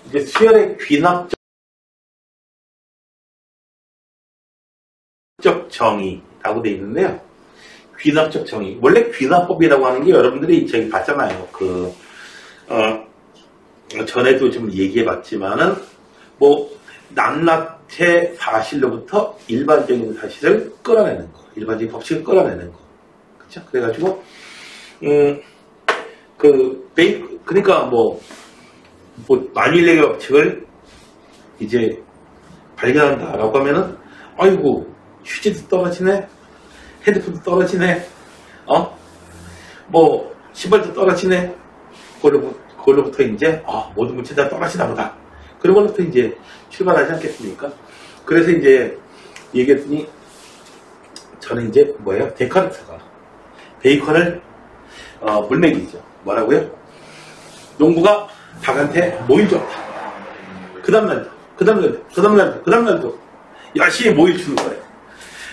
이제 수열의 귀납적 정의라고 되어 있는데요. 귀납적 정의. 원래 귀납법이라고 하는 게 여러분들이 저기 봤잖아요. 전에도 좀 얘기해 봤지만은, 낱낱의 사실로부터 일반적인 사실을 끌어내는 거. 일반적인 법칙을 끌어내는 거. 그쵸? 그래가지고, 그러니까 만일의 법칙을 이제 발견한다라고 하면은, 아이고, 휴지도 떨어지네? 핸드폰도 떨어지네? 신발도 떨어지네? 그걸로부터 이제, 모든 문제가 다 떨어지나 보다. 그런 걸로부터 이제 출발하지 않겠습니까? 그래서 이제 얘기했더니, 저는 이제 데카르트가 베이컨을 물먹이죠. 뭐라고요? 농부가 닭한테 모일 줬다. 그 다음날도 열심히 모일 주는 거예요.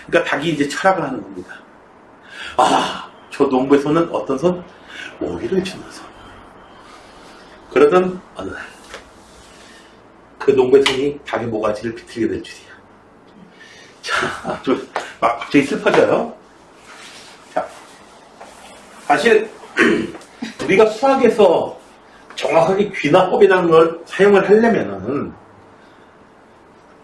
그러니까 닭이 이제 철학을 하는 겁니다. 저 농부의 손은 어떤 손? 모일을 주는 손. 그러던 어느 날, 그 농부의 손이 닭의 모가지를 비틀게 될 줄이야. 자, 막 갑자기 슬퍼져요. 자, 사실 우리가 수학에서 정확하게 귀납법이라는 걸 사용을 하려면은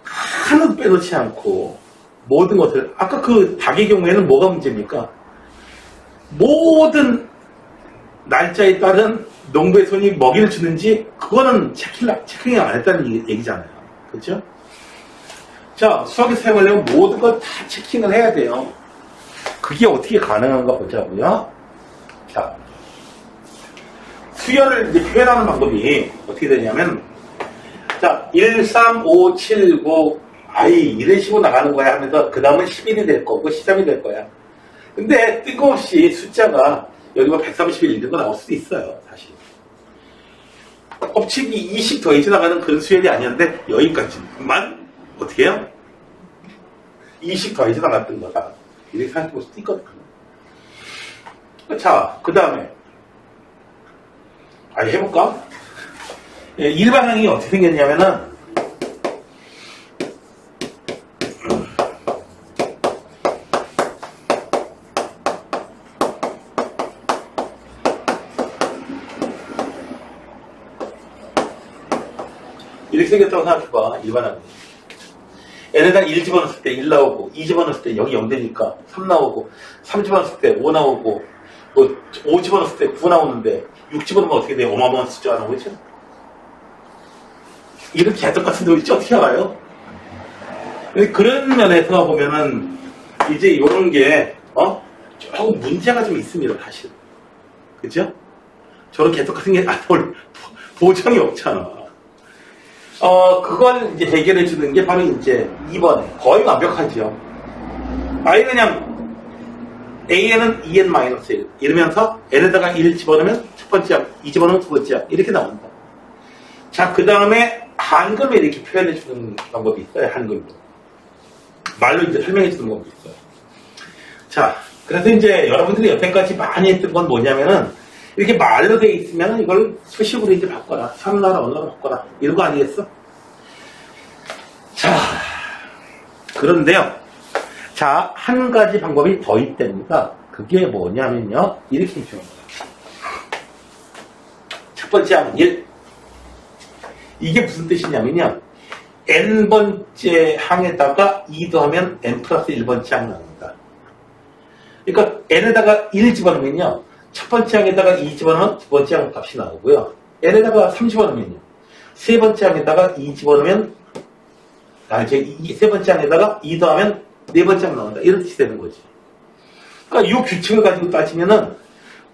하나도 빼놓지 않고 모든 것을, 아까 그 닭의 경우에는 뭐가 문제입니까? 모든 날짜에 따른 농부의 손이 먹이를 주는지 그거는 체킹이 안 했다는 얘기잖아요. 그렇죠? 자, 수학에서 사용하려면 모든 걸 다 체킹을 해야 돼요. 그게 어떻게 가능한가 보자고요. 자, 수열을 이제 표현하는 방법이 어떻게 되냐면, 자, 1, 3, 5, 7, 9, 이런 식으로 나가는 거야 하면서 그 다음은 11이 될 거고 13이 될 거야. 근데 뜬금없이 숫자가 여기 131 이런 거 나올 수도 있어요. 사실 법칙이 20 더해져 나가는 그런 수열이 아니었는데 여기까지만 어떻게 해요? 20 더해져 나갔던 거다. 이렇게 생각해 볼 수도 있거든요. 자, 그 다음에 해볼까? 일반항이 어떻게 생겼냐면은, 이렇게 생겼다고 생각해봐. 일반항이. 얘네가 1 집어넣었을 때 1 나오고, 2 집어넣었을 때 여기 0 되니까 3 나오고, 3 집어넣었을 때 5 나오고, 5 집어넣었을 때 9 나오는데 6 집어넣으면 어떻게 돼요? 어마어마한 숫자가 나오죠? 이런 개떡 같은 놈 있지? 어떻게 알아요? 그런 면에서 보면은 이제 이런 게 조금 문제가 좀 있습니다. 사실. 그죠? 저런 개떡 같은 게 보장이 없잖아. 그걸 이제 해결해 주는 게 바로 이제 2번에 거의 완벽하죠. 그냥 A에는 2n-1 이러면서 n에다가 1 집어넣으면 첫 번째 항, 2 집어넣으면 두 번째 항 이렇게 나온다. 자, 그 다음에 한글로 이렇게 표현해 주는 방법이 있어요. 한글로. 말로 이제 설명해 주는 방법이 있어요. 자, 그래서 이제 여러분들이 여태까지 많이 했던 건 뭐냐면은 이렇게 말로 돼 있으면 이걸 수식으로 이제 바꿔라. 삼나라 언어로 바꿔라. 이런 거 아니겠어? 자, 그런데요. 자, 한 가지 방법이 더 있답니다. 그게 뭐냐면요. 이렇게 해주는 거예요. 첫 번째 항은 1. 이게 무슨 뜻이냐면요. n번째 항에다가 2 더하면 n 플러스 1번째 항 나옵니다. 그러니까 n에다가 1 집어넣으면요. 첫 번째 항에다가 2 집어넣으면 두 번째 항 값이 나오고요. n에다가 3 집어넣으면요. 세 번째 항에다가 2 집어넣으면 세 번째 항에다가 2 더하면 네 번째 항 나온다. 이런 뜻이 되는 거지. 그러니까 이 규칙을 가지고 따지면은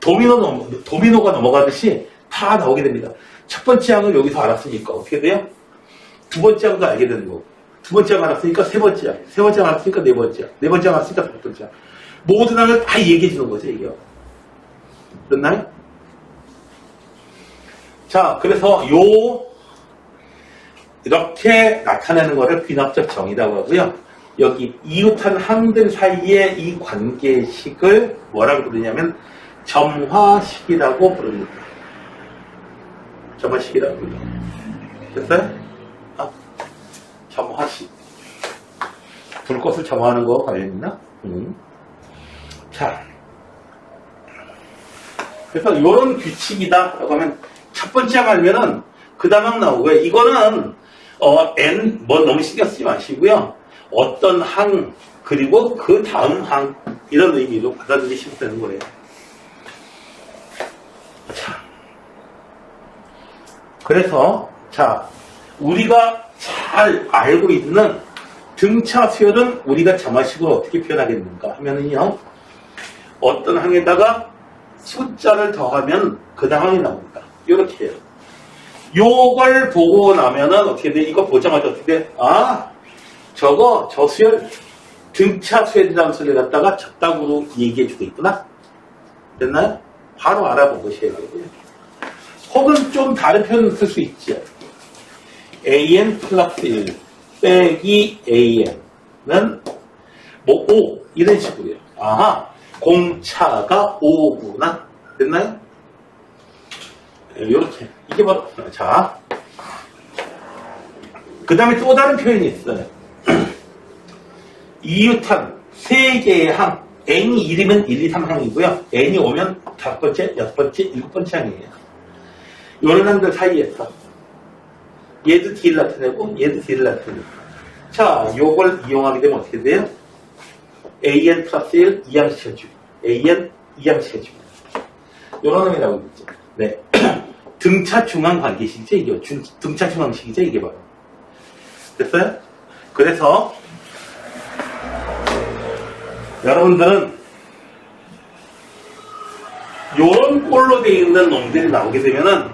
도미노가 넘어가듯이 다 나오게 됩니다. 첫 번째 항을 여기서 알았으니까 어떻게 돼요? 두 번째 항도 알게 되는 거고, 두 번째 항 알았으니까 세 번째 항, 세 번째 항 알았으니까 네 번째 항, 네 번째 항 알았으니까 다섯 번째 항. 모든 항을 다 얘기해 주는 거죠, 이게. 그렇나요? 자, 그래서 이렇게 나타내는 거를 귀납적 정의라고 하고요. 여기 이웃한 항들 사이의 이 관계식을 뭐라고 부르냐면 점화식이라고 부릅니다. 점화식이라고 부릅니다. 됐어요? 점화시. 불꽃을 점화하는 거 관련 있나? 자. 그래서 요런 규칙이다. 라고 하면 첫 번째 항 알면은 그 다음 항 나오고요. 이거는, N, 뭐 너무 신경 쓰지 마시고요. 어떤 항, 그리고 그 다음 항, 이런 의미로 받아들이시면 되는 거예요. 자. 그래서, 자, 우리가 잘 알고 있는 등차 수열은 우리가 점화식으로 어떻게 표현하겠는가 하면은요, 어떤 항에다가 숫자를 더하면 그 다음 항이 나옵니다. 이렇게 해요. 요걸 보고 나면은 어떻게 돼? 이거 보자마자 어떻게 돼? 저거, 저 수열, 등차 수열이라는 소리를 갖다가 적당으로 얘기해 주고 있구나. 됐나요? 바로 알아본 것이에요. 혹은 좀 다른 표현을 쓸 수 있죠. AN 플러스 1 빼기 AN은 뭐 5 이런 식으로요. 공차가 5구나. 됐나요? 이렇게. 이게 바로, 자. 그 다음에 또 다른 표현이 있어요. 이유탄 3개의 항. N이 1이면 1, 2, 3항이고요. N이 오면 5번째, 6번째, 7번째 항이에요. 이런 항들 사이에서. 얘도 D를 나타내고, 얘도 D를 나타내고. 자, 요걸 이용하게 되면 어떻게 돼요? AN 플러스 1 이항시켜주고, AN 이항시켜주고. 요런 놈이 나오고 있죠. 네. 등차 중앙 관계식이죠, 이게. 등차 중앙식이죠, 이게 바로. 됐어요? 그래서, 여러분들은, 요런 꼴로 되어 있는 놈들이 나오게 되면은,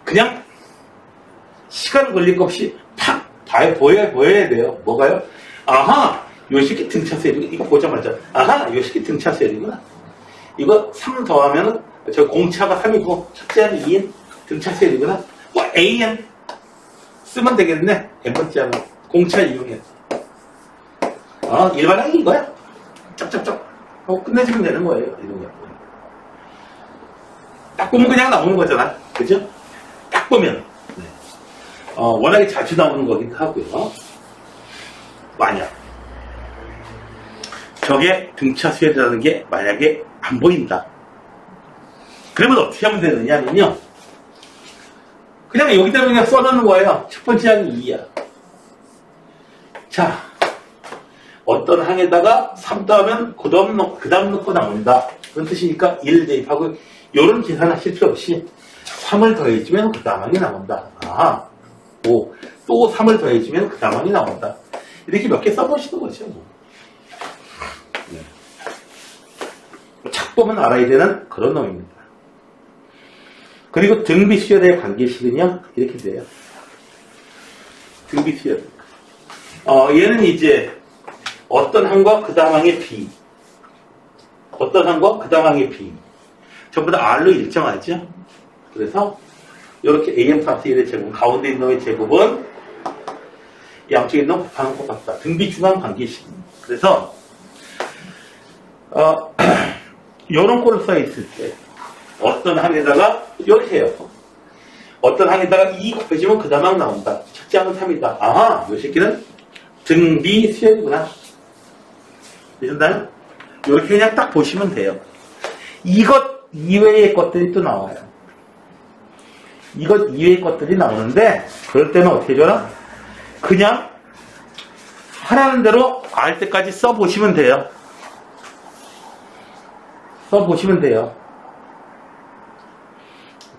그냥, 시간 걸릴 것 없이 팍 보여야 돼요. 뭐가요? 요 새끼 등차수열이구나. 이거 보자마자 요 새끼 등차수열이구나. 이거 3 더하면은 저 공차가 3이고 첫째 항이 2인 등차수열이구나. 뭐 AN 쓰면 되겠네. n번째 항은 공차 이용해. 일반 항이 이거야. 짝짝짝 끝내주면 되는 거예요. 이런 거. 딱 보면 그냥 나오는 거잖아. 그죠? 딱 보면. 워낙에 자주 나오는 거긴 하고요. 만약 저게 등차 수열이라는 게 만약에 안 보인다. 그러면 어떻게 하면 되느냐면요. 그냥 여기다 그냥 써놓는 거예요. 첫 번째 항이 2야. 자, 어떤 항에다가 3 더하면 그 다음 넣고 나온다. 그런 뜻이니까 1 대입하고 이런 계산하실 필요 없이 3을 더해주면 그 다음 항이 나온다. 5. 또 3을 더해주면 그 다음 항이 나온다. 이렇게 몇 개 써보시는 거죠. 네. 착 보면 알아야 되는 그런 놈입니다. 그리고 등비수열의 관계식은요, 이렇게 돼요. 등비수열. 얘는 이제 어떤 항과 그 다음 항의 비. 어떤 항과 그 다음 항의 비. 전부 다 R로 일정하죠. 그래서 이렇게 AN 플러스 1의 제곱, 가운데 있는 놈의 제곱은 양쪽에 있는 곱하는 것 같다. 등비 중앙 관계식. 그래서 이런 꼴을 써 있을 때 어떤 항에다가 이렇게 해요. 어떤 항에다가 2 곱해주면 그 다음 항 나온다. 첫째 항은 3이다. 이 새끼는 등비 수열이구나. 되셨나요? 이렇게 그냥 딱 보시면 돼요. 이것 이외의 것들이 또 나와요. 이것 이외의 것들이 나오는데 그럴 때는 어떻게 해줘라? 그냥 하라는 대로 알 때까지 써보시면 돼요. 써보시면 돼요.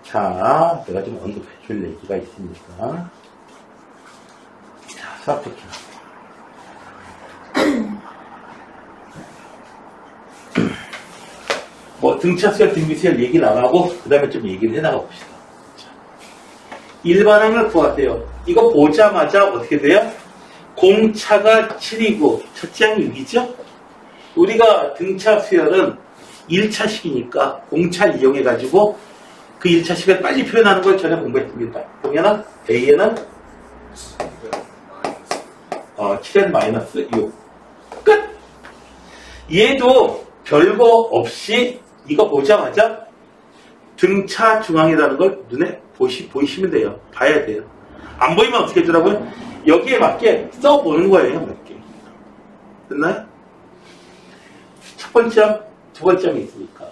자, 내가 좀 언급해 줄 얘기가 있으니까. 자, 수학적 뭐 등차수열, 등비수열 얘기 나가고 그 다음에 좀 얘기를 해나가 봅시다. 일반항을 구하세요. 이거 보자마자 어떻게 돼요? 공차가 7이고 첫째 항이 6이죠? 우리가 등차수열은 1차식이니까 공차 이용해가지고 그 1차식을 빨리 표현하는 걸 전에 공부했습니다. 보면은 A에는 7n-6 끝! 얘도 별거 없이 이거 보자마자 등차 중앙이라는 걸 눈에 보이시면 돼요. 봐야 돼요. 안 보이면 어떻게 해주라고요? 여기에 맞게 써보는 거예요. 몇 개. 됐나요? 첫 번째 점, 두 번째 점이 있으니까.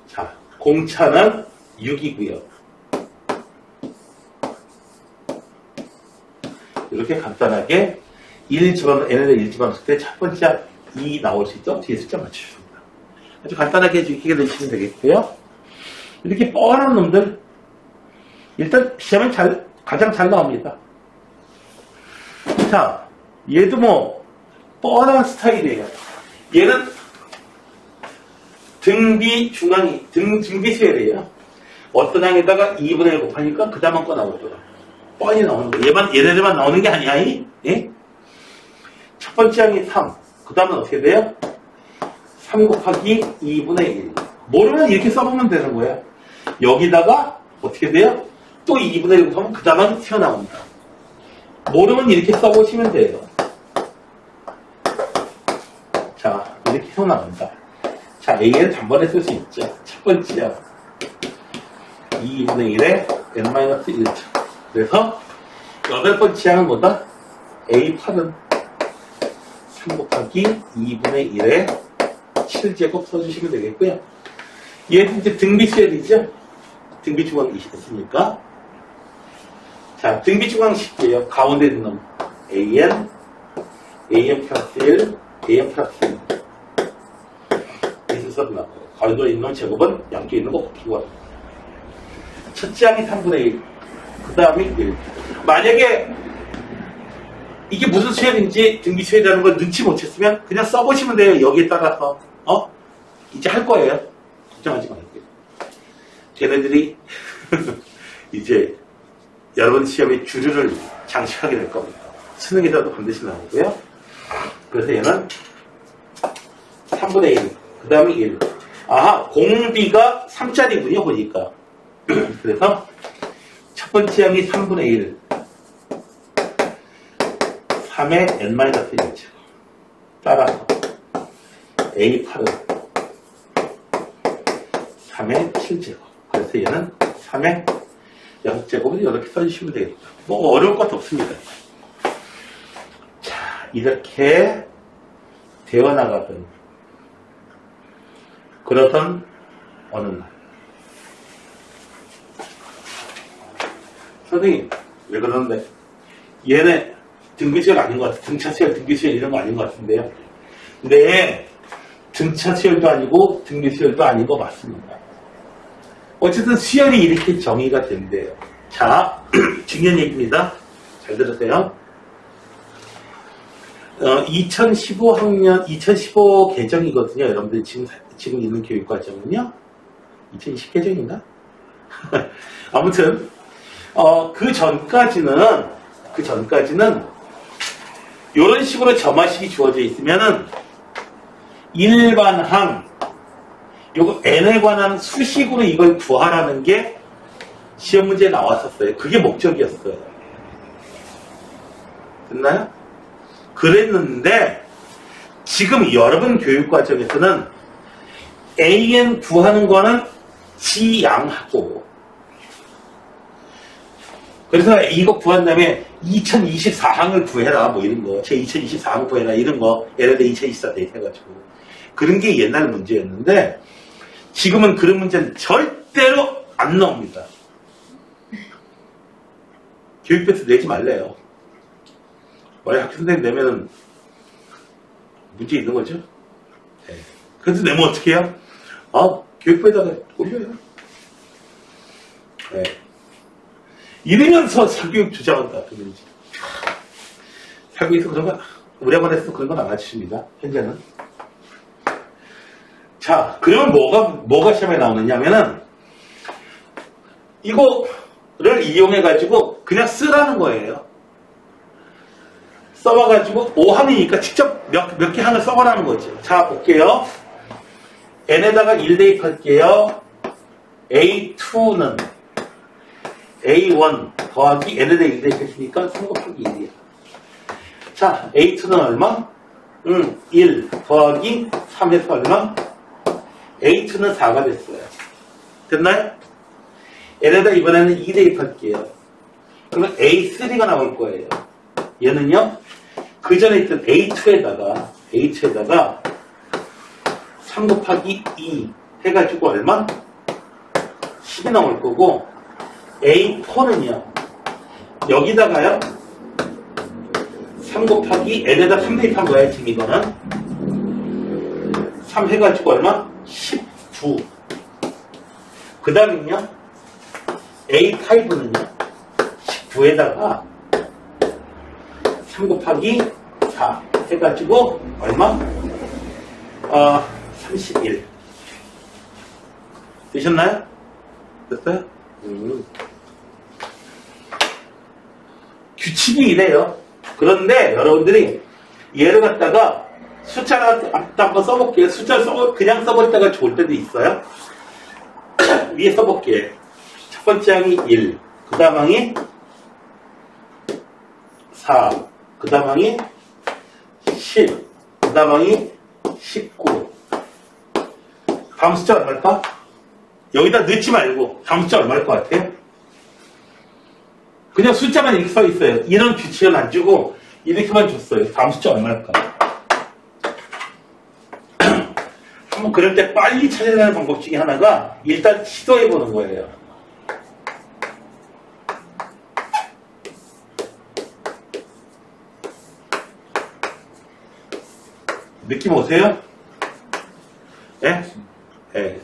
자, 공차는 6이고요. 이렇게 간단하게 1 집어넣어, n에다 1 집어넣었을 때 첫 번째 2 나올 수 있죠? 뒤에 숫자 맞추십니다. 아주 간단하게 이렇게 내시면 되겠고요. 이렇게 뻔한 놈들, 일단 시험에 가장 잘 나옵니다. 자, 얘도 뭐, 뻔한 스타일이에요. 얘는 등비 중앙이, 등비 수열이에요. 어떤 항에다가 2분의 1 곱하니까 그 다음 거 나오더라. 뻔히 나오는 거. 얘네들만 나오는 게 아니야, 예? 첫 번째 항이 3. 그 다음은 어떻게 돼요? 3 곱하기 2분의 1. 모르면 이렇게 써보면 되는 거야. 여기다가 어떻게 돼요? 또 2분의 1 곱하면 그 다음은 튀어나온다. 모르면 이렇게 써보시면 돼요. 자, 이렇게 튀어나온다. 자, A를 단번에 쓸 수 있죠. 첫 번째야. 2분의 1에 n-1차. 그래서 여덟 번째 항은 뭐다? A8은 3 곱하기 2분의 1에 7제곱 써주시면 되겠고요. 얘는 이제 등비수열이죠? 등비중앙이시겠습니까? 자, 등비중앙식이에요. 가운데 있는 놈. AN 플러스 1, AN 플러스 1. 이 순서로 나와요. 가운데 있는 놈 제곱은 양쪽에 있는 거 곱하기 1. 첫째 항이 3분의 1. 그 다음에 1. 만약에 이게 무슨 수열인지 등비수열이라는 걸 눈치 못 챘으면 그냥 써보시면 돼요. 여기에 따라서. 이제 할 거예요. 걱정하지 마세요. 걔네들이 이제 여러분 시험에 주류를 장식하게 될 겁니다. 수능에서도 반드시 나오고요. 그래서 얘는 3분의 1. 그 다음에 1. 아하, 공비가 3짜리군요. 보니까. 그래서 첫 번째 항이 3분의 1. 3의 n-1제곱. 따라서 A8은 3의 7제곱. 그래서 얘는 3의 6제곱을 이렇게 써주시면 되겠다. 뭐 어려울 것도 없습니다. 자, 이렇게 되어나가던 그러던 어느 날 선생님 왜 그러는데 얘네 등비수열 아닌 것 같아. 등차수열, 등비수열 이런 거 아닌 것 같은데요. 네, 등차수열도 아니고 등비수열도 아닌 거 맞습니다. 어쨌든 수열이 이렇게 정의가 된대요. 자, 중요한 얘기입니다. 잘 들으세요. 2015학년, 2015 개정이거든요. 여러분들 지금 있는 교육과정은요. 2020 개정인가? 아무튼, 그 전까지는 이런 식으로 점화식이 주어져 있으면은 일반항, 요거 n에 관한 수식으로 이걸 구하라는 게 시험 문제에 나왔었어요. 그게 목적이었어요. 됐나요? 그랬는데 지금 여러분 교육과정에서는 AN 구하는 거는 지양하고 그래서 이거 구한 다음에 2024항을 구해라 뭐 이런 거 제 2024항 구해라 이런 거 예를 들어 2024 데이트 해가지고 그런 게 옛날 문제였는데 지금은 그런 문제는 절대로 안 나옵니다. 교육부에서 내지 말래요. 만약 학교 선생님 내면은 문제 있는 거죠? 네. 그래서 내면 어떻게 해요? 교육부에다가 올려요. 네. 이러면서 사교육 주장한다. 사교육에서 그런 거, 우리 학원에서도 그런 건 안 가르칩니다. 현재는. 자, 그러면 뭐가 시험에 나오느냐 하면은, 이거를 이용해가지고 그냥 쓰라는 거예요. 써봐가지고 5항이니까 직접 몇 개 항을 써보라는 거죠. 자, 볼게요. n에다가 1 대입할게요. A2는 A1 더하기 n에다 1 대입했으니까 3 곱하기 1이야. 자, A2는 얼마? 1 더하기 3에서 얼마? A2는 4가 됐어요. 됐나요? 얘네다 이번에는 2 대입할게요. 그러면 A3가 나올 거예요. 얘는요, 그 전에 있던 A2에다가 3 곱하기 2 해가지고 얼마? 10이 나올 거고, A4는요, 여기다가요, 3 곱하기 n에다 3 대입한 거야, 지금 이거는. 3 해가지고 얼마? 19. 그 다음에요, A5는요, 19에다가 3 곱하기 4 해가지고 얼마? 31. 되셨나요? 됐어요? 규칙이 이래요. 그런데 여러분들이 얘를 갖다가 숫자를 한번 써볼게요. 숫자를 그냥 써볼 때가 좋을 때도 있어요. 위에 써볼게요. 첫 번째 항이 1, 그 다음 항이 4, 그 다음 항이 10, 그 다음 항이 19. 다음 숫자 얼마일까? 여기다 넣지 말고 다음 숫자 얼마일 것 같아요? 그냥 숫자만 이렇게 써 있어요. 이런 규칙을 안 주고 이렇게만 줬어요. 다음 숫자 얼마일까? 한번 그럴 때 빨리 찾아내는 방법 중에 하나가 일단 시도해 보는 거예요. 느낌 오세요? 예? 예.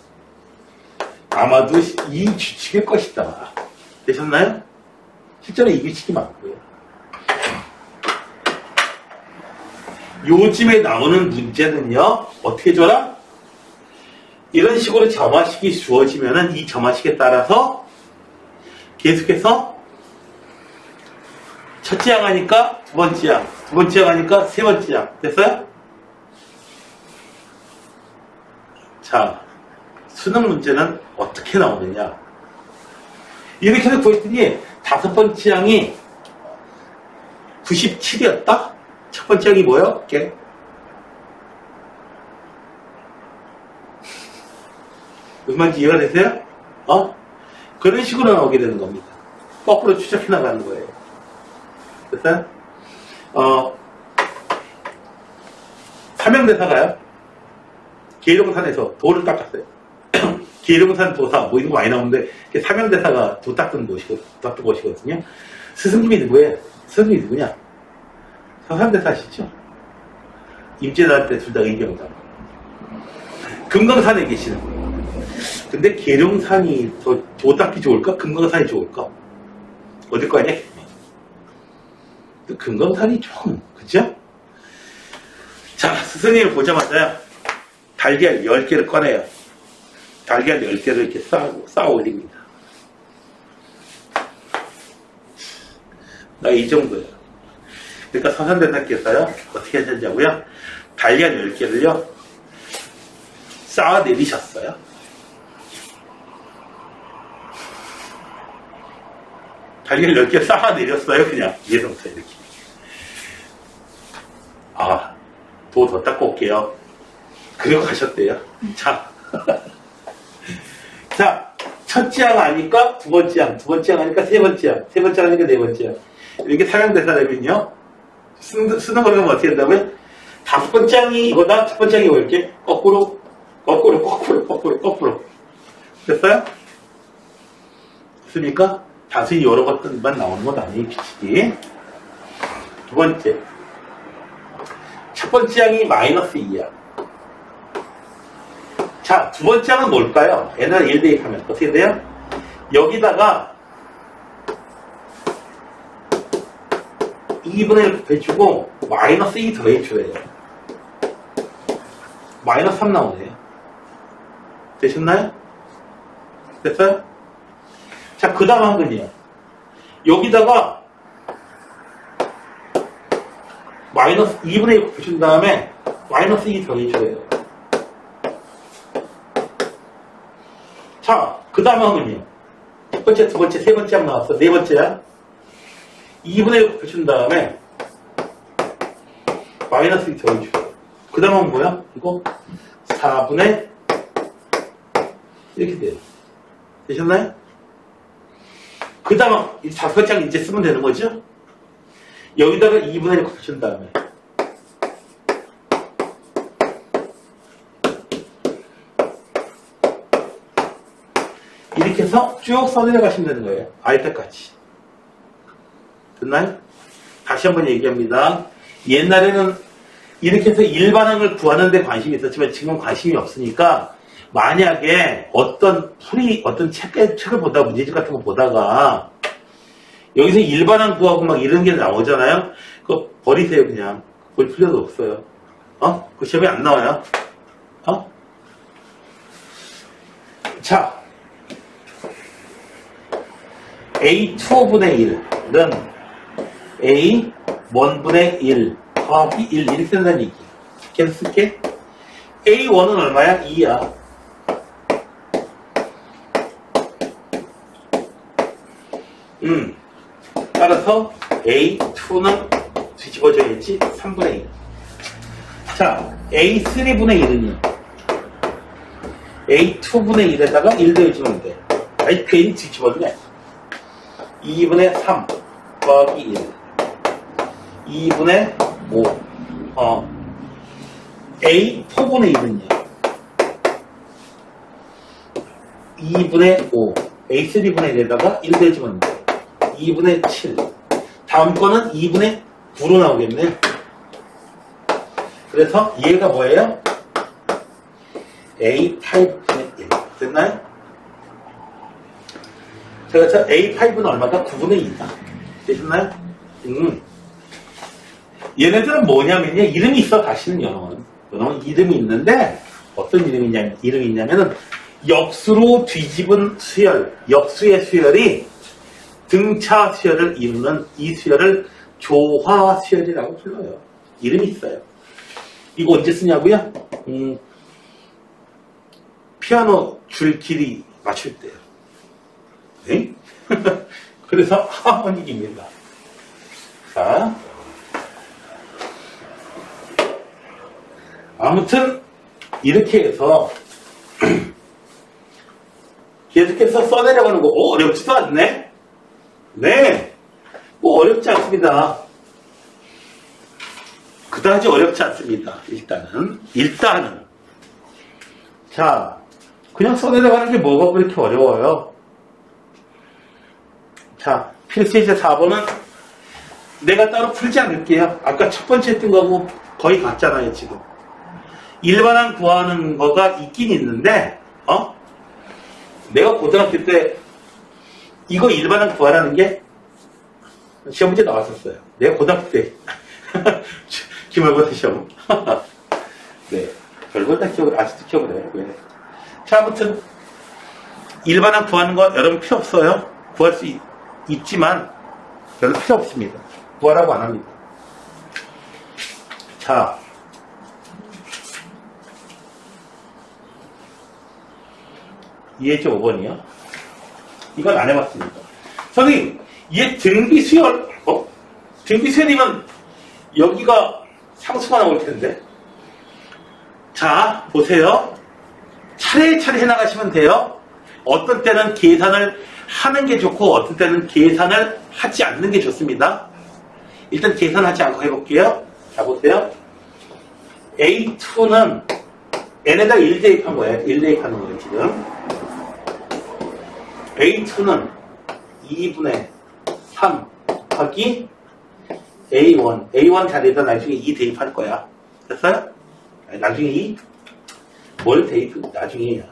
아마도 이 규칙일 것이다. 되셨나요? 실제로 이 규칙이 맞고요. 요즘에 나오는 문제는요, 어떻게 줘라? 이런 식으로 점화식이 주어지면은 이 점화식에 따라서 계속해서 첫째 항 하니까 두 번째 항, 두 번째 항 하니까 세 번째 항. 됐어요? 자, 수능 문제는 어떻게 나오느냐? 이렇게 해서 구했더니 다섯 번째 항이 97이었다? 첫 번째 항이 뭐예요? 이게? 무슨 말인지 이해가 되세요? 그런 식으로 나오게 되는 겁니다. 거꾸로 추적해 나가는 거예요. 됐어요? 사명대사가요. 계룡산에서 돌을 닦았어요. 계룡산 도사 뭐 이런 거 많이 나오는데 사명대사가 도 닦은 곳이거든요. 스승님이 누구예요? 스승님이 누구냐? 서산대사 아시죠? 임진왜란 때 둘 다 의병이다. 금강산에 계시는 거예요. 근데 계룡산이 더 도 닦기 좋을까? 금강산이 좋을까? 어딜 거 아니야? 금강산이 좀 그죠? 자, 스승님을 보자마자 달걀 10개를 꺼내요. 달걀 10개를 이렇게 쌓아 올립니다. 나 이 정도예요. 그러니까 서산대사께서요, 어떻게 하셨냐고요? 달걀 10개를요, 쌓아 내리셨어요. 달걀 10개 쌓아 내렸어요, 그냥. 위에서부터 이렇게. 도 더 닦고 올게요. 그리고 가셨대요. 자. 자, 첫째 항 아니까 두 번째 항, 두 번째 항 아니까 세 번째 항, 세 번째 항 아니까 네 번째 항. 이렇게 사명대사라면요. 쓰는 거는 어떻게 한다고요? 다섯 번째 항이 이거다, 첫 번째 항이 이렇게 거꾸로. 됐어요? 됐습니까? 단순히 여러 것들만 나오는 건 아니에요, 규칙이. 두 번째. 첫 번째 항이 마이너스 2야. 자, 두 번째 항은 뭘까요? n을 1 대입하면 어떻게 돼요? 여기다가 2분의 1 곱해주고 마이너스 2 더해줘요. 마이너스 3 나오네요. 되셨나요? 됐어요? 자, 그 다음 항은요. 여기다가 마이너스 2분의 1 곱해준 다음에 마이너스 2 더해줘요. 자, 그 다음 항은요. 첫 번째, 두 번째, 세 번째 항 나왔어. 네 번째야. 2분의 1 곱해준 다음에 마이너스 2 더해줘요. 그 다음 항은 뭐야? 이거 4분의 이렇게 돼요. 되셨나요? 그 다음 이 좌표장 이제 쓰면 되는 거죠? 여기다가 2분의 1 곱해준 다음에 이렇게 해서 쭉 써내려가시면 되는 거예요. 알때까지. 됐나요? 다시 한번 얘기합니다. 옛날에는 이렇게 해서 일반항을 구하는 데 관심이 있었지만 지금 관심이 없으니까 만약에 어떤 책을 보다가 문제집 같은 거 보다가 여기서 일반항 구하고 막 이런 게 나오잖아요. 그거 버리세요. 그냥. 볼 필요도 없어요. 그 시험에 안 나와요. 자, A2분의 1은 A1분의 1 더하기 1 이렇게 된다는 얘기. 계속 쓸게. A1은 얼마야? 2야. 따라서 A2는 뒤집어줘야지 3분의 1. 자, A3분의 1은요. A2분의 1에다가 1 더해주면 돼. 아이, 괜히 뒤집었네. 2분의 3 더하기 1. 2분의 5. A4분의 1은요. 2분의 5. A3분의 1에다가 1 더해주면 돼. 2분의 7. 다음 거는 2분의 9로 나오겠네. 그래서 얘가 뭐예요? A5분의 1. 됐나요? 그래서 A5는 얼마다? 9분의 2다. 되셨나요? 얘네들은 뭐냐면요. 이름이 있어, 다시는 영어는. 영어는 이름이 있는데, 어떤 이름이 있냐면은, 역수로 뒤집은 수열, 역수의 수열이 등차 수열을 이루는 이 수열을 조화 수열이라고 불러요. 이름이 있어요. 이거 언제 쓰냐고요? 피아노 줄 길이 맞출 때요. 네? 그래서 하모닉입니다. 자, 아무튼 이렇게 해서 계속해서 써내려가는 거 어렵지도 않네. 네, 뭐 어렵지 않습니다. 그다지 어렵지 않습니다. 일단은 자, 그냥 써내려가는 게 뭐가 그렇게 어려워요. 자, 필수이제 4번은 내가 따로 풀지 않을게요. 아까 첫 번째 했던 거하고 거의 같잖아요. 지금 일반항 구하는 거가 있긴 있는데 내가 고등학교 때 이거 일반항 구하라는 게 시험 문제 나왔었어요. 내가 고등학교 때 기말고사 시험. 네, 별걸 다 기억을 아직도 기억을 해요. 왜? 자, 아무튼 일반항 구하는 거 여러분 필요 없어요. 구할 수 있지만 별로 필요 없습니다. 구하라고 안 합니다. 자, 이해했죠? 5번이요. 이건 안 해봤습니다. 선생님, 얘 등비수열, 등비수열이면 여기가 상수가 나올 텐데. 자, 보세요. 차례차례 해나가시면 돼요. 어떤 때는 계산을 하는 게 좋고, 어떤 때는 계산을 하지 않는 게 좋습니다. 일단 계산하지 않고 해볼게요. 자, 보세요. A2는 n에다 1 대입한 거예요. 1 대입하는 거예요, 지금. A2는 2분의 3 곱하기 A1 자리에다 나중에 2 대입할 거야. 됐어요? 나중에 2? 뭘 대입? 나중에야.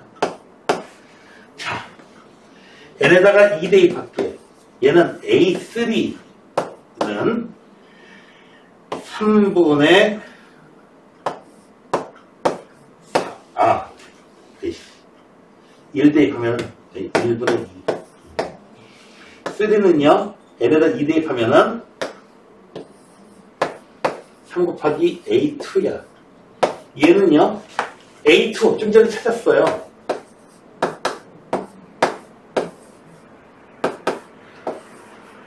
자, n에다가 2 대입할게. 얘는 A3는 3분의 1 대입하면 1분의 2. 3는요, n에다 2 대입하면은 3 곱하기 A2야. 얘는요, A2, 좀 전에 찾았어요.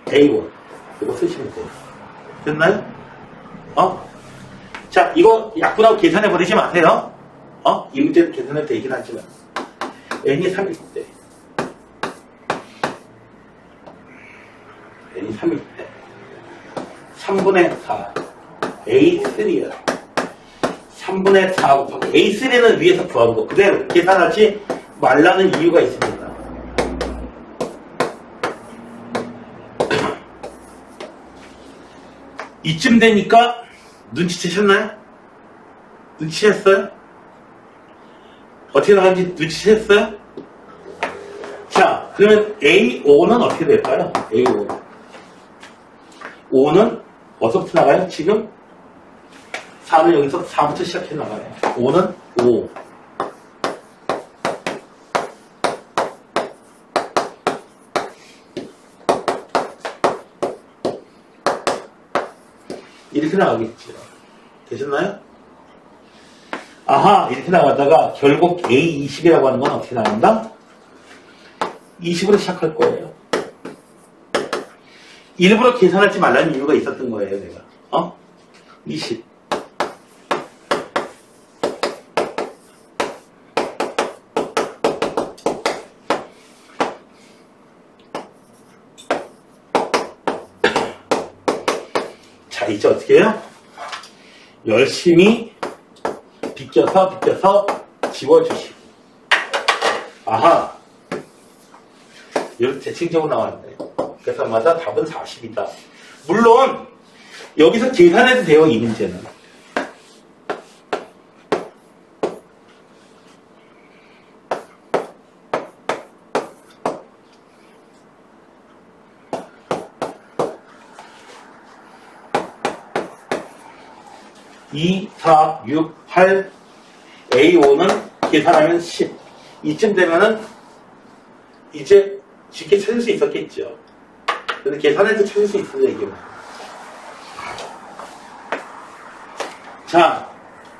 A1. 이거 쓰시면 돼요. 됐나요? 자, 이거 약분하고 계산해버리지 마세요. 이 문제는 계산해도 되긴 하지만. n이 3일 때 n이 3일 때 3분의 4 A3야. 3분의 4 곱하기 A3는 위에서 구한 거 그대로 계산하지 말라는 이유가 있습니다. 이쯤 되니까 눈치채셨나요? 눈치챘어요? 어떻게 나가는지 눈치챘어요? 자, 그러면 A5는 어떻게 될까요? A5. 5는 어디서부터 나가요? 지금 4는 여기서 4부터 시작해 나가요. 5는 5. 이렇게 나가겠죠. 되셨나요? 아하, 이렇게 나가다가 결국 A20이라고 하는 건 어떻게 나간다? 20으로 시작할 거예요. 일부러 계산하지 말라는 이유가 있었던 거예요, 내가. 20. 자, 이제 어떻게 해요? 열심히 비껴서 지워주시고. 아하. 이렇게 대칭적으로 나왔네. 계산마다 답은 40이다. 물론, 여기서 계산해도 돼요, 이 문제는. (2, 4, 6, 8) A5는 계산하면 10. 이쯤 되면은 이제 쉽게 찾을 수 있었겠죠. 근데 계산해도 찾을 수 있어요, 이게. 자,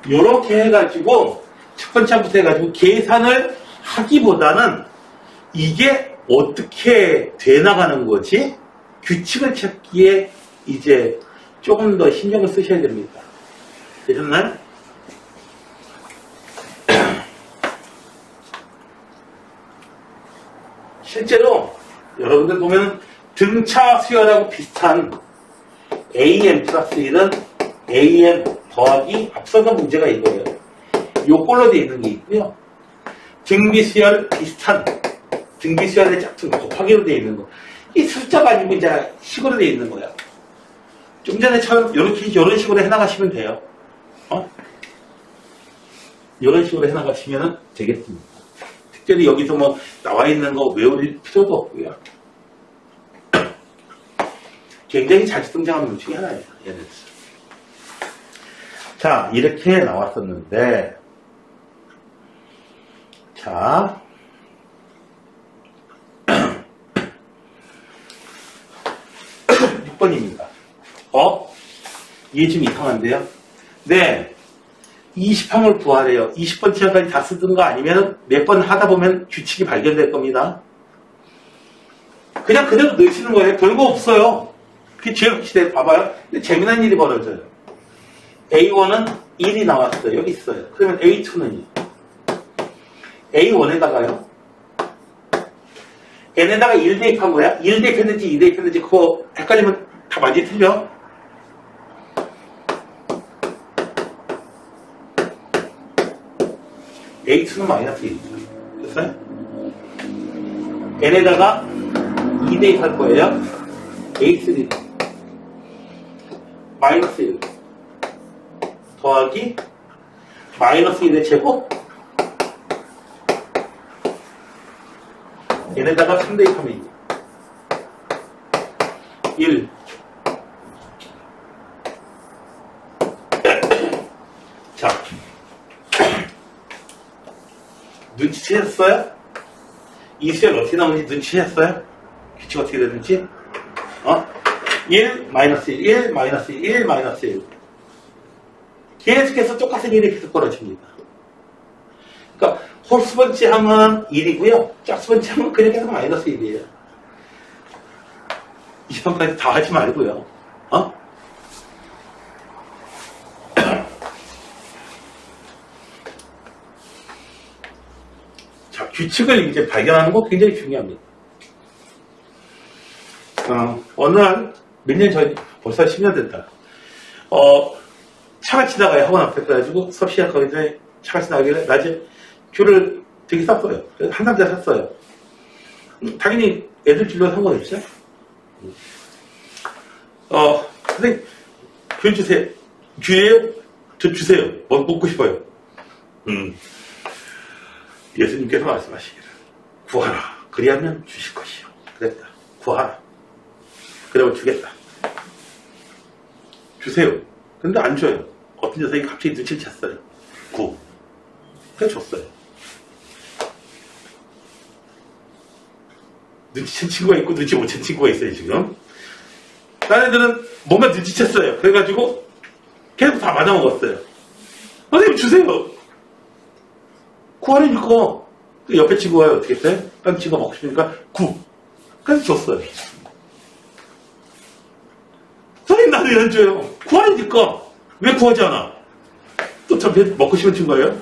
요렇게 해가지고 첫 번째 부터 해가지고 계산을 하기보다는 이게 어떻게 돼 나가는 거지? 규칙을 찾기에 이제 조금 더 신경을 쓰셔야 됩니다. 되셨나요? 실제로 여러분들 보면 등차 수열하고 비슷한 AM 플러스 1은 AM 더하기 앞서서 문제가 이거예요. 요꼴로 되어 있는 게 있고요. 등비수열 비슷한 등비수열의 짝퉁 곱하기로 되어 있는 거. 이 숫자가 아니고 이제 식으로 되어 있는 거야. 좀 전에처럼 이런 식으로 해나가시면 돼요. 이런 식으로 해나가시면 되겠습니다. 특별히 여기서 뭐 나와 있는 거 외울 필요도 없고요. 굉장히 자주 등장하는 것 중에 하나예요. 얘는. 자, 이렇게 나왔었는데, 자, 6번입니다. 이게 좀 이상한데요? 네. 20항을 구하래요. 20번째까지 다 쓰든가 아니면 몇 번 하다 보면 규칙이 발견될 겁니다. 그냥 그대로 넣으시는 거예요. 별거 없어요. 그게 제일 확실해. 봐봐요. 근데 재미난 일이 벌어져요. A1은 1이 나왔어요. 여기 있어요. 그러면 A2는요. A1에다가요. n에다가 1 대입한 거야. 1 대입했는지 2 대입했는지 그거 헷갈리면 다 많이 틀려. A2는 마이너스 1이죠. 됐어요? n에다가 2 대입할 거예요. A3 마이너스 1 더하기 마이너스 1의 제곱 얘네다가 3 대입하면 1 자, 눈치채셨어요? 이 수열 어떻게 나오는지 눈치채셨어요? 규칙 어떻게 되는지? 1, 마이너스 1, 1, 마이너스 1, 1, 마이너스 1 계속해서 똑같은 일이 계속 벌어집니다. 그러니까 홀수 번째 항은 1이고요. 짝수 번째 항은 그냥 계속 마이너스 1이에요. 이 정도까지 다 하지 말고요. 자, 규칙을 이제 발견하는 거 굉장히 중요합니다. 어느 날, 몇 년 전, 벌써 10년 됐다. 차가 지나가요. 학원 앞에 그래가지고 수업 시작하기 전에 차가 지나가길래 낮에 귤을 되게 쌌어요. 한 상자 샀어요. 당연히 애들 줄로 산 거겠죠? 선생님, 귤 주세요. 귤이에요? 저 주세요. 뭐 먹고 싶어요. 예수님께서 말씀하시기를 구하라. 그리하면 주실 것이요. 그랬다. 구하라. 그러면 주겠다. 주세요. 근데 안 줘요. 어떤 녀석이 갑자기 눈치를 챘어요. 그래서 줬어요. 눈치챈 친구가 있고 눈치 못 챈 친구가 있어요 지금. 다른 애들은 뭔가 눈치챘어요. 그래가지고 계속 다 맞아먹었어요. 선생님 주세요. 구하라니까. 옆에 친구가 어떻게 했어요? 다른 친구가 먹고 싶으니까 그래서 줬어요. 선생님 나도 왜 안 줘요? 구하라니까. 왜 구하지 않아? 또 저 먹고 싶은 친구예요?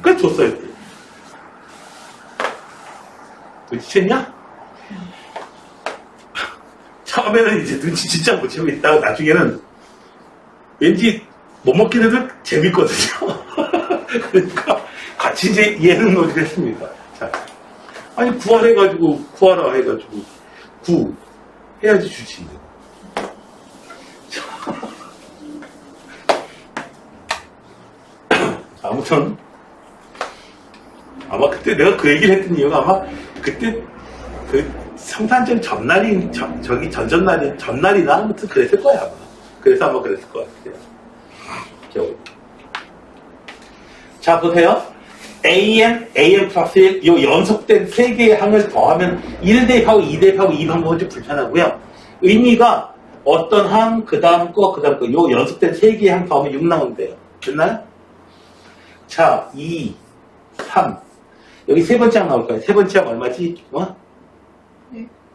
그래서 줬어요. 눈치챘냐? 처음에는 이제 눈치 진짜 못 채고 있다가 나중에는 왠지 못 먹긴 해도 재밌거든요. 그러니까 같이 이제 예능 놀이를 했습니다. 자, 아니 구하라 해가지고 해야지 주지. 아무튼 아마 그때 내가 그 얘기를 했던 이유가 아마 그때 그 성탄절 전날이 전날이나 아무튼 그랬을 거야 아마. 그래서 아마 그랬을 것 같아요. 자 보세요. AM 플러스 1, 요 연속된 3개의 항을 더하면 1 대입하고 2 대입하고 이 방법은 좀 불편하고요. 의미가 어떤 항, 그 다음 거, 요 연속된 3개의 항 더하면 6 나온대요. 됐나요? 자, 2, 3. 여기 세 번째 항 나올 거예요. 세 번째 항 얼마지?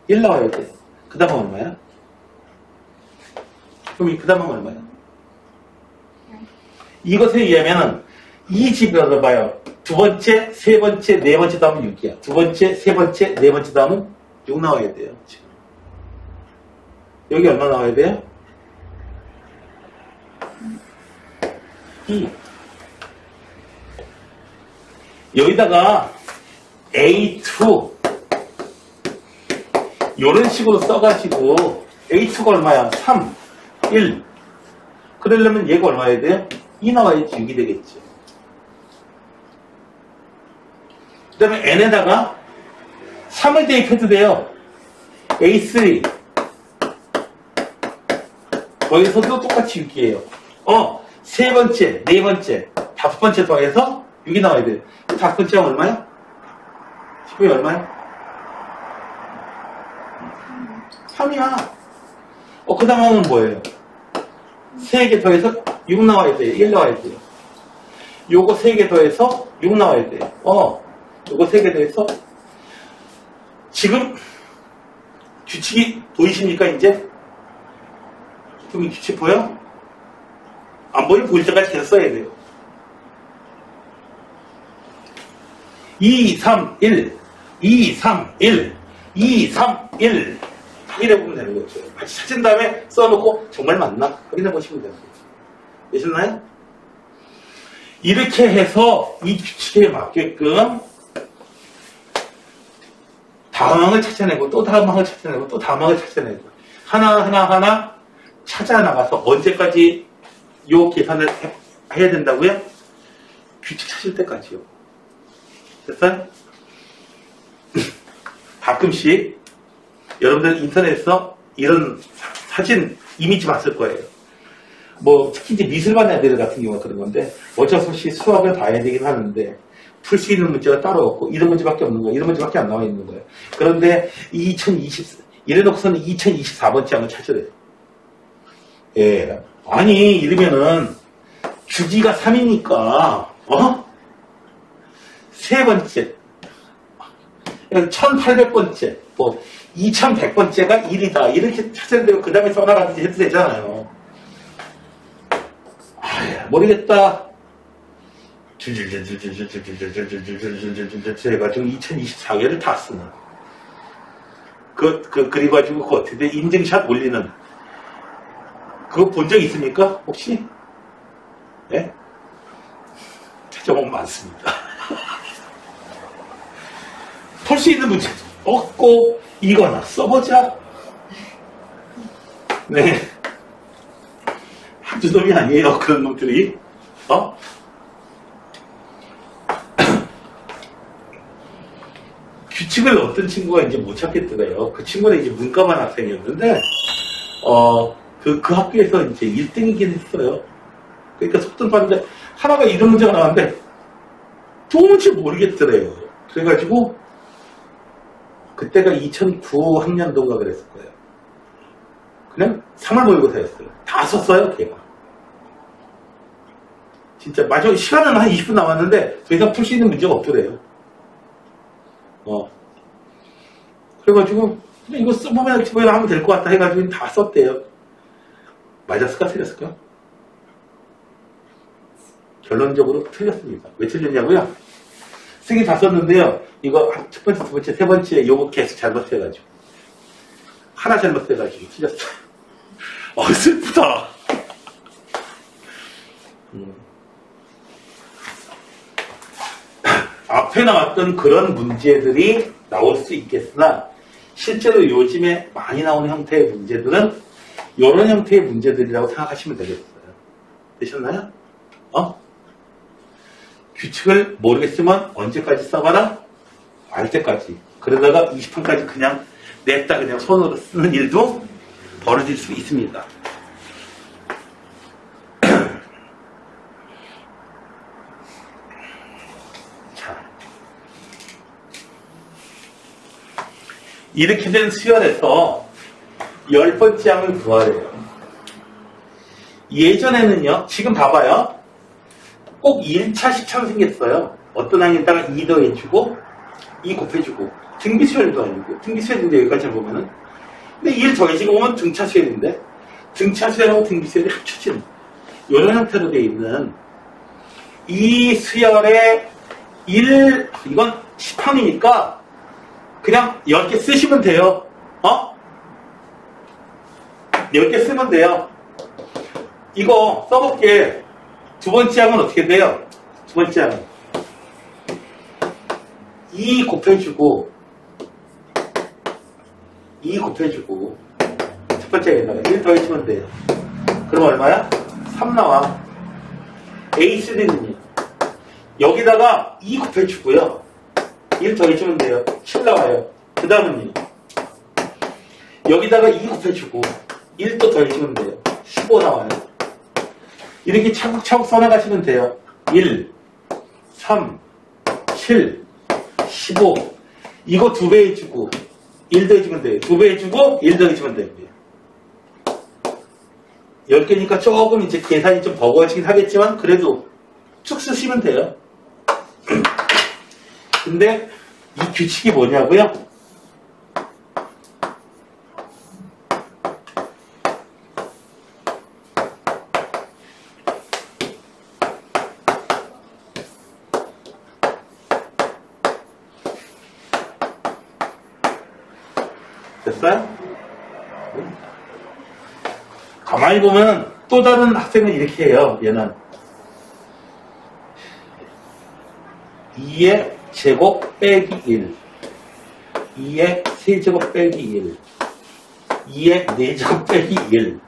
1 나와야 돼. 그 다음 항 얼마야? 그럼 그 다음 항 얼마야? 이것에 의하면은 이 집에서 봐요. 두 번째, 세 번째, 네 번째 다음은 6이야. 두 번째, 세 번째, 네 번째 다음은 6 나와야 돼요. 지금. 여기 얼마 나와야 돼요? 2. 여기다가 A2 이런 식으로 써가지고 A2가 얼마야? 3, 1 그러려면 얘가 얼마야 돼요? 2 나와야지 6이 되겠죠. 그 다음에 N에다가 3을 대입해도 돼요. A3 거기서도 똑같이 6이에요. 세 번째, 네 번째, 다섯 번째 더해서 6이 나와야 돼요. 다섯 번째가 얼마야? 10이 얼마야? 3이야. 그 다음은 뭐예요? 3개 더해서 6 나와야 돼요. 1 나와야 돼요. 요거 3개 더해서 6 나와야 돼요. 요거 3개 더해서 지금 규칙이 보이십니까 이제? 그럼 이 규칙 보여? 안 보이면 보일 때까지 계속 써야 돼요. 2, 3, 1 2, 3, 1 2, 3, 1 확인해보면 되는 거죠. 같이 찾은 다음에 써놓고 정말 맞나? 확인해보시면 됩니다. 되셨나요? 이렇게 해서 이 규칙에 맞게끔 다음 항을 찾아내고 또 다음 항을 찾아내고 또 다음 항을 찾아내고 하나 찾아나가서 언제까지 요 계산을 해야 된다고요? 규칙 찾을 때까지요. 됐어요? 가끔씩 여러분들 인터넷에서 이런 사진 이미지 봤을 거예요. 뭐 특히 이제 미술반 애들 같은 경우가 그런 건데 어쩔 수 없이 수학을 봐야 되긴 하는데 풀 수 있는 문제가 따로 없고 이런 문제밖에 없는 거예요. 이런 문제밖에 안 나와 있는 거예요. 그런데 이래놓고서는 2024번째 항을 찾으래요. 예. 아니 이러면은 주기가 3이니까 세 번째 1800번째 뭐 2100번째가 1이다 이렇게 찾아야 되고 그 다음에 써나가든지 해도 되잖아요. 모르겠다. 줄줄줄줄줄줄줄줄줄줄줄줄줄줄줄 해가지고 2024년을 다 쓰는. 그래가지고 그 어떻게 돼? 인증샷 올리는. 그거 본 적 있습니까? 혹시? 예? 찾아보면 많습니다. 털 수 있는 문제 없고, 이거나 써보자. 네. 한두 놈이 아니에요, 그런 놈들이. 규칙을 어떤 친구가 이제 못 찾겠더래요. 그 친구는 이제 문과만 학생이었는데, 그 학교에서 이제 1등이긴 했어요. 그러니까 속도를 봤는데, 하나가 이런 문제가 나왔는데, 도무지 모르겠더래요. 그래가지고, 그때가 2009 학년도인가 그랬을 거예요. 그냥 3월 모의고사였어요. 다 썼어요, 걔가. 진짜, 마지막 시간은 한 20분 남았는데, 더 이상 풀 수 있는 문제가 없더래요. 그래가지고, 그냥 이거 써보면 하면 될 것 같다 해가지고 다 썼대요. 맞았을까, 틀렸을까? 결론적으로 틀렸습니다. 왜 틀렸냐고요? 쓰기 다 썼는데요. 이거 첫 번째, 두 번째, 세 번째 요거 계속 잘못해가지고. 하나 잘못해가지고 틀렸어요. 슬프다. 앞에 나왔던 그런 문제들이 나올 수 있겠으나 실제로 요즘에 많이 나오는 형태의 문제들은 이런 형태의 문제들이라고 생각하시면 되겠어요. 되셨나요? 규칙을 모르겠으면 언제까지 써봐라? 알 때까지. 그러다가 20분까지 그냥 냈다 그냥 손으로 쓰는 일도 벌어질 수 있습니다. 이렇게 된 수열에서 10번째 항을 구하래요. 예전에는요, 지금 봐봐요. 꼭 1차식처럼 생겼어요. 어떤 항에다가 2 더해주고, 2 곱해주고, 등비수열도 아니고, 등비수열인데 여기까지 보면은. 근데 1 더해지고 오면 등차수열인데, 등차수열하고 등비수열이 합쳐지는, 이런 형태로 되어 있는, 이 수열의 이건 10항이니까, 그냥 10개 쓰시면 돼요. 10개 쓰면 돼요. 이거 써볼게. 두 번째 항은 어떻게 돼요? 두 번째 항은 2 곱해주고 2 곱해주고 첫 번째에다가 1 더해주면 돼요. 그럼 얼마야? 3 나와. A3는요. 여기다가 2 곱해주고요. 1 더해주면 돼요. 7 나와요. 그 다음은요. 여기다가 2 곱해주고 1 또 더해주면 돼요. 15 나와요. 이렇게 차곡차곡 써나가시면 돼요. 1, 3, 7, 15. 이거 2배 해주고 1 더해주면 돼요. 2배 해주고 1 더해주면 돼요. 10개니까 조금 이제 계산이 좀 버거워지긴 하겠지만 그래도 쭉 쓰시면 돼요. 근데 이 규칙이 뭐냐고요? 됐어요? 가만히 보면 또 다른 학생은 이렇게 해요. 얘는 2의 제곱 빼기 1, 2의 세제곱 빼기 1, 2의 4제곱 빼기 1,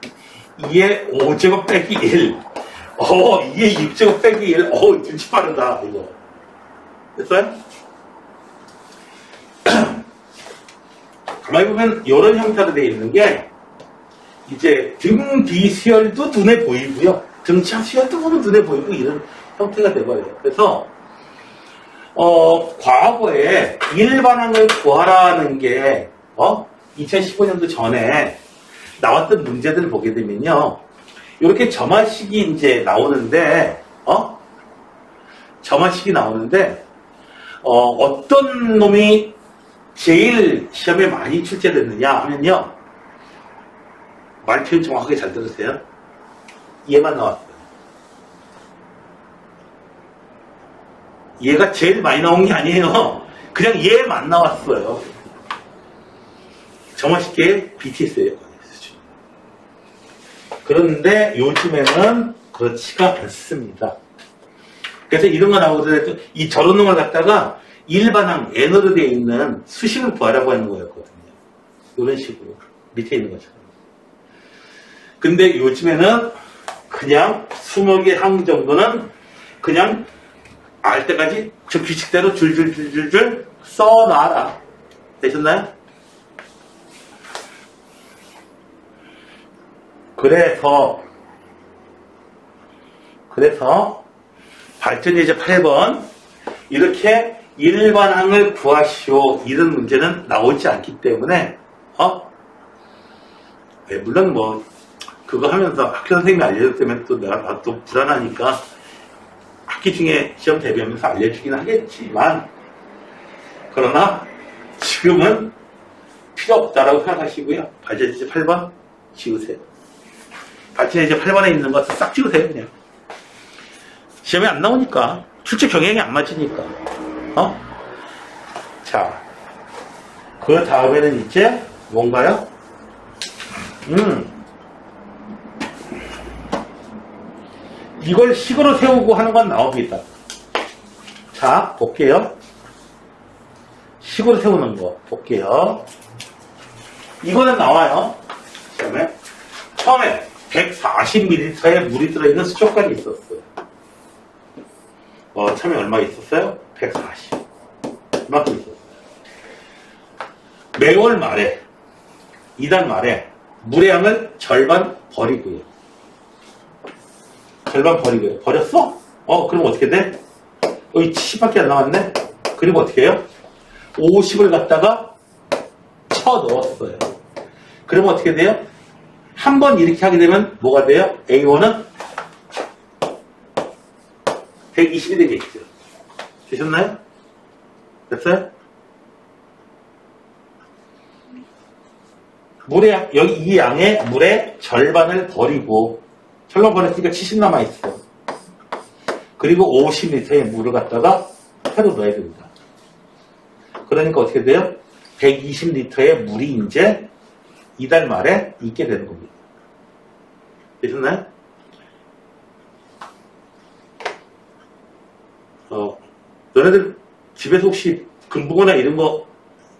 2의 5제곱 빼기 1, 2의 6제곱 빼기 1. 눈치 빠르다 이거. 됐어요? 가만히 보면 이런 형태로 되어 있는 게 이제 등비수열도 눈에 보이고요. 등차수열도 보면 눈에 보이고 이런 형태가 돼버려요. 그래서 과거에 일반항을 구하라는 게 2015년도 전에 나왔던 문제들을 보게 되면요. 이렇게 점화식이 이제 나오는데 점화식이 나오는데 어떤 놈이 제일 시험에 많이 출제됐느냐 하면요. 말 표현 정확하게 잘 들으세요. 얘만 나왔어요. 얘가 제일 많이 나온 게 아니에요. 그냥 얘만 나왔어요. 정말 쉽게 BTS예요. 그런데 요즘에는 그렇지가 않습니다. 그래서 이런 거 나오더라도 이 저런 놈을 갖다가 일반항 N으로 되어 있는 수식을 구하라고 하는 거였거든요. 이런 식으로 밑에 있는 것처럼. 근데 요즘에는 그냥 20개 항 정도는 그냥 알 때까지 저 규칙대로 줄줄줄줄줄 써놔라. 되셨나요? 그래서 발전예제 8번 이렇게 일반항을 구하시오 이런 문제는 나오지 않기 때문에 물론 뭐 그거 하면서 학교 선생님이 알려줬다면 또 내가 또 불안하니까 학기 중에 시험 대비하면서 알려주긴 하겠지만 그러나 지금은 필요 없다라고 생각하시고요. 발전예제 8번 지우세요. 발전예제 8번에 있는 것을 싹 지우세요. 그냥 시험에 안 나오니까 출제 경향이 안 맞으니까 자, 그 다음에는 이제 뭔가요? 이걸 식으로 세우고 하는 건 나옵니다. 자, 볼게요. 식으로 세우는 거 볼게요. 이거는 나와요. 그다음에 처음에 140ml의 물이 들어있는 수족관이 있었어요. 처음에 얼마 있었어요? 140. 이만큼 있었어요. 매월 말에 2달 말에 물의 양을 절반 버리고요. 절반 버리고요. 버렸어? 그럼 어떻게 돼? 여기 70밖에 안 남았네? 그리고 어떻게 해요? 50을 갖다가 쳐 넣었어요. 그러면 어떻게 돼요? 한 번 이렇게 하게 되면 뭐가 돼요? A1은 120이 되겠죠. 되셨나요? 됐어요? 여기 이 양의 물의 절반을 버리고, 절반 버렸으니까 70 남아있어. 그리고 50리터의 물을 갖다가 새로 넣어야 됩니다. 그러니까 어떻게 돼요? 120리터의 물이 이제 이달 말에 있게 되는 겁니다. 되셨나요? 너네들 집에서 혹시 금붕어나 이런 거,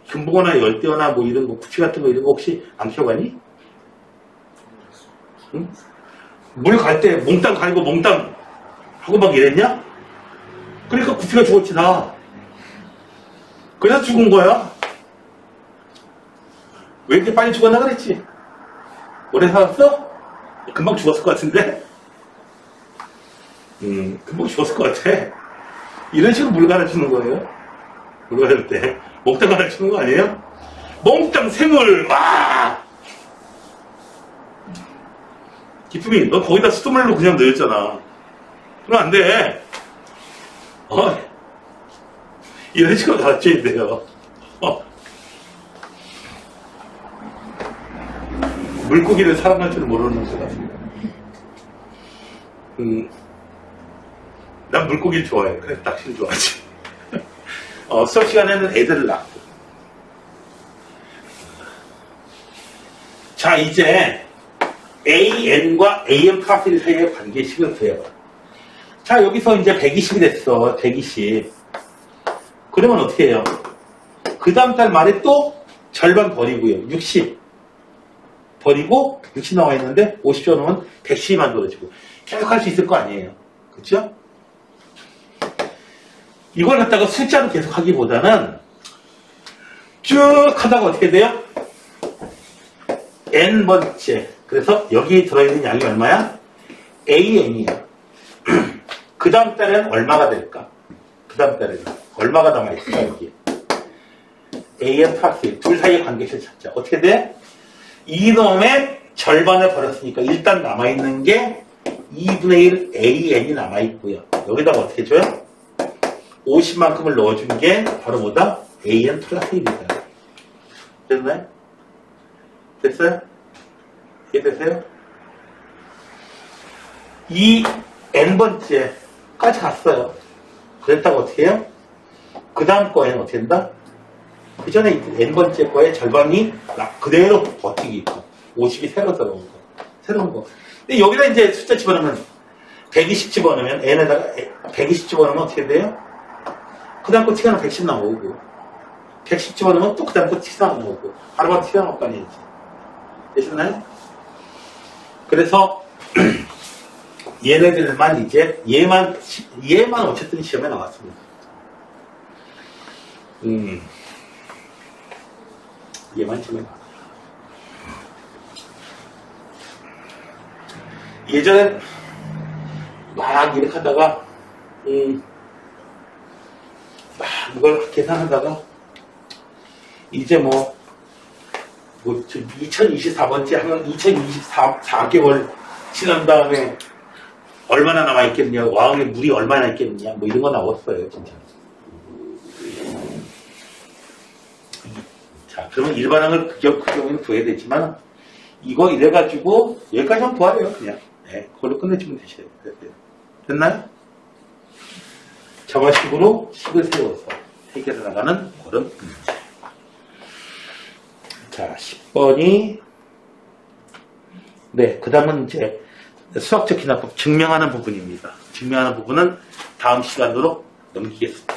금붕어나 열대어나 뭐 이런 거, 구치 같은 거 이런 거 혹시 안 키워가니? 응? 물 갈 때 몽땅 갈고 몽땅 하고 막 이랬냐? 그러니까 구피가 죽었지 다. 그래서 죽은 거야. 왜 이렇게 빨리 죽었나 그랬지? 오래 살았어? 금방 죽었을 것 같은데? 금방 죽었을 것 같아. 이런 식으로 물 갈아주는 거예요. 물 갈을 때. 몽땅 갈아주는 거 아니에요? 몽땅 생물, 와! 기쁨이, 너 거기다 수돗물로 그냥 넣었잖아. 그럼 안 돼. 이런 식으로 갈아줘야 돼요. 물고기를 사랑할 줄 모르는 것 같습니다. 난 물고기를 좋아해. 그래서 낚시를 좋아하지. 수업 시간에는 애들을 낳고. 자, 이제 AN과 AM 플러스 1 사이의 관계식을 구해봐. 자, 여기서 이제 120이 됐어. 120. 그러면 어떻게 해요? 그 다음 달 말에 또 절반 버리고요. 60. 버리고 60 나와 있는데 50조 넣으면 110이 만들어지고. 계속 할 수 있을 거 아니에요. 그쵸? 이걸 갖다가 숫자로 계속 하기보다는 쭉 하다가 어떻게 돼요? n번째. 그래서 여기 들어있는 양이 얼마야? AN이야. 그 다음 달에는 얼마가 될까? 그 다음 달에는 얼마가 남아있을까? 여기 AN 플러스 둘 사이의 관계를 찾자. 어떻게 돼? 이놈의 절반을 버렸으니까 일단 남아있는 게 2분의 1 AN이 남아있고요. 여기다가 어떻게 줘요? 50만큼을 넣어준 게 바로 뭐다? AN 플러스 1이다. 됐나요? 됐어요? 이해되세요? 이 n번째까지 갔어요. 그랬다고 어떻게 해요? 그 다음 거에는 어떻게 된다? 그 전에 n번째 거의 절반이 그대로 버티기 있고 50이 새로 들어온 거. 새로운 거. 근데 여기다 이제 숫자 집어넣으면 120 집어넣으면 n에다가 120 집어넣으면 어떻게 돼요? 그 다음 거 t가 110 나오고 110 집어넣으면 또 그 다음 거 t가 나오고 바로바로 t가 나올 거 아니에요. 되셨나요? 그래서 얘네들만 이제 얘만 어쨌든 시험에 나왔습니다. 얘만 시험에 나왔어요. 예전엔 막 이렇게 하다가 막 이걸 계산하다가 이제 뭐 2024번째 하면 2024개월 지난 다음에 얼마나 남아있겠냐, 어항에 물이 얼마나 있겠느냐, 뭐 이런 거 나왔어요, 진짜. 자, 그러면 일반항을 그 경우에는 구해야 되지만, 이거 이래가지고, 여기까지만 구하래요, 그냥. 네, 그걸로 끝내주면 되셔야 돼요. 됐나요? 저거식으로 식을 세워서 해결해 나가는 그런 문제. 자, 10번이, 네, 그 다음은 이제, 수학적 기납법 증명하는 부분입니다. 증명하는 부분은 다음 시간으로 넘기겠습니다.